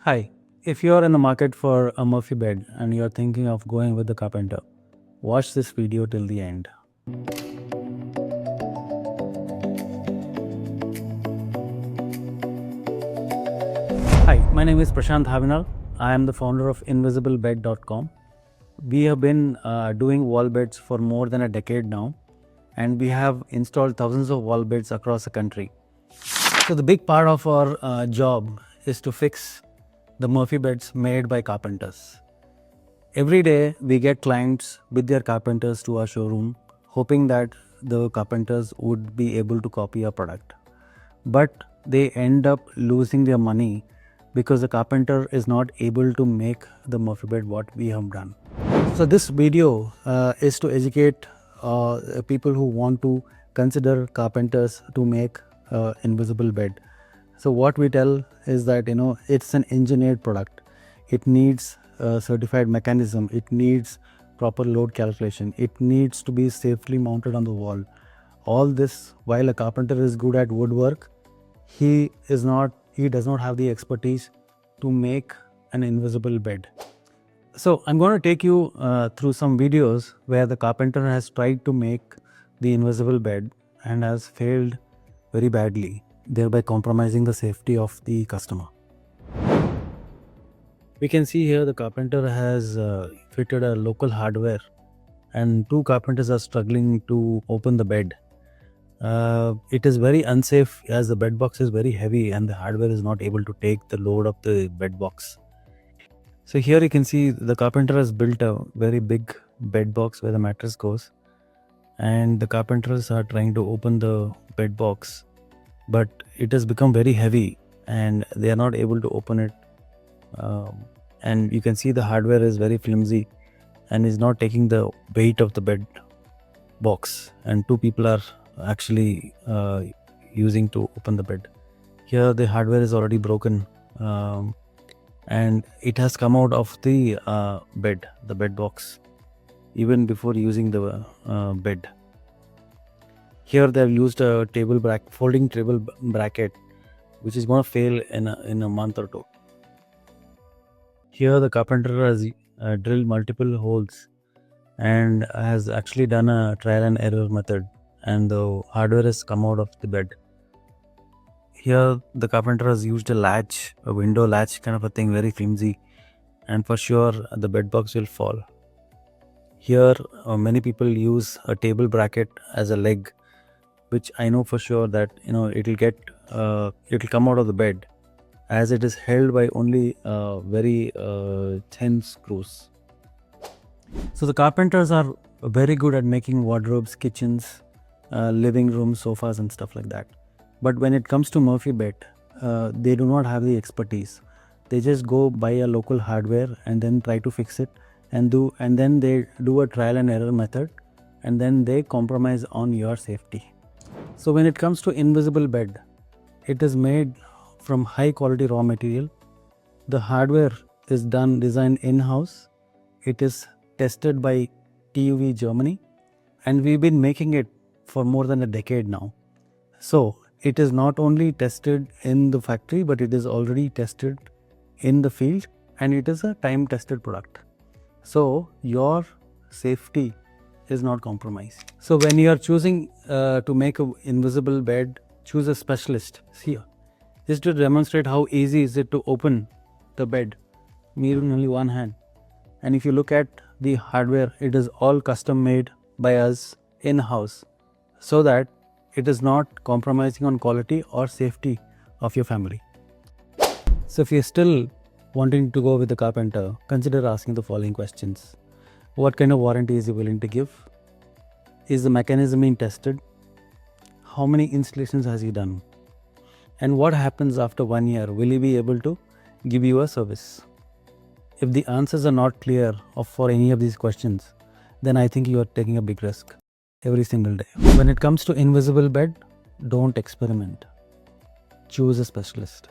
Hi, if you are in the market for a Murphy bed and you are thinking of going with the carpenter, watch this video till the end. Hi, my name is Prashant Havinal. I am the founder of InvisibleBed.com. We have been doing wall beds for more than a decade now, and we have installed thousands of wall beds across the country. So the big part of our job is to fix the Murphy beds made by carpenters. Every day we get clients with their carpenters to our showroom, hoping that the carpenters would be able to copy our product. But they end up losing their money because the carpenter is not able to make the Murphy bed what we have done. So this video is to educate people who want to consider carpenters to make invisible bed. So what we tell is that it's an engineered product. It needs a certified mechanism. It needs proper load calculation. It needs to be safely mounted on the wall. All this, while a carpenter is good at woodwork, he does not have the expertise to make an invisible bed. So I'm going to take you through some videos where the carpenter has tried to make the invisible bed and has failed very badly, thereby compromising the safety of the customer. We can see here the carpenter has fitted a local hardware and two carpenters are struggling to open the bed. It is very unsafe as the bed box is very heavy and the hardware is not able to take the load of the bed box. So here you can see the carpenter has built a very big bed box where the mattress goes, and the carpenters are trying to open the bed box, but it has become very heavy and they are not able to open it. And you can see the hardware is very flimsy and is not taking the weight of the bed box, and two people are actually using to open the bed. Here the hardware is already broken and it has come out of the bed box even before using the bed. Here they have used a folding table bracket which is going to fail in a month or two. Here the carpenter has drilled multiple holes and has actually done a trial and error method, and the hardware has come out of the bed. Here the carpenter has used a window latch kind of a thing, very flimsy, and for sure the bed box will fall. Here many people use a table bracket as a leg, which I know for sure that it'll come out of the bed, as it is held by only very thin screws. So the carpenters are very good at making wardrobes, kitchens, living rooms, sofas and stuff like that. But when it comes to Murphy bed, they do not have the expertise. They just go buy a local hardware and then try to fix it and then they do a trial and error method, and then they compromise on your safety. So when it comes to invisible bed, it is made from high quality raw material. The hardware is designed in-house. It is tested by TUV Germany, and we've been making it for more than a decade now. So it is not only tested in the factory, but it is already tested in the field, and it is a time tested product. So your safety is not compromised. So when you are choosing to make an invisible bed, choose a specialist. See, just to demonstrate how easy is it to open the bed using only one hand. And if you look at the hardware, it is all custom made by us in-house, so that it is not compromising on quality or safety of your family. So if you're still wanting to go with the carpenter, consider asking the following questions. What kind of warranty is he willing to give? Is the mechanism being tested? How many installations has he done? And what happens after 1 year? Will he be able to give you a service? If the answers are not clear for any of these questions, then I think you are taking a big risk every single day. When it comes to invisible bed, don't experiment. Choose a specialist.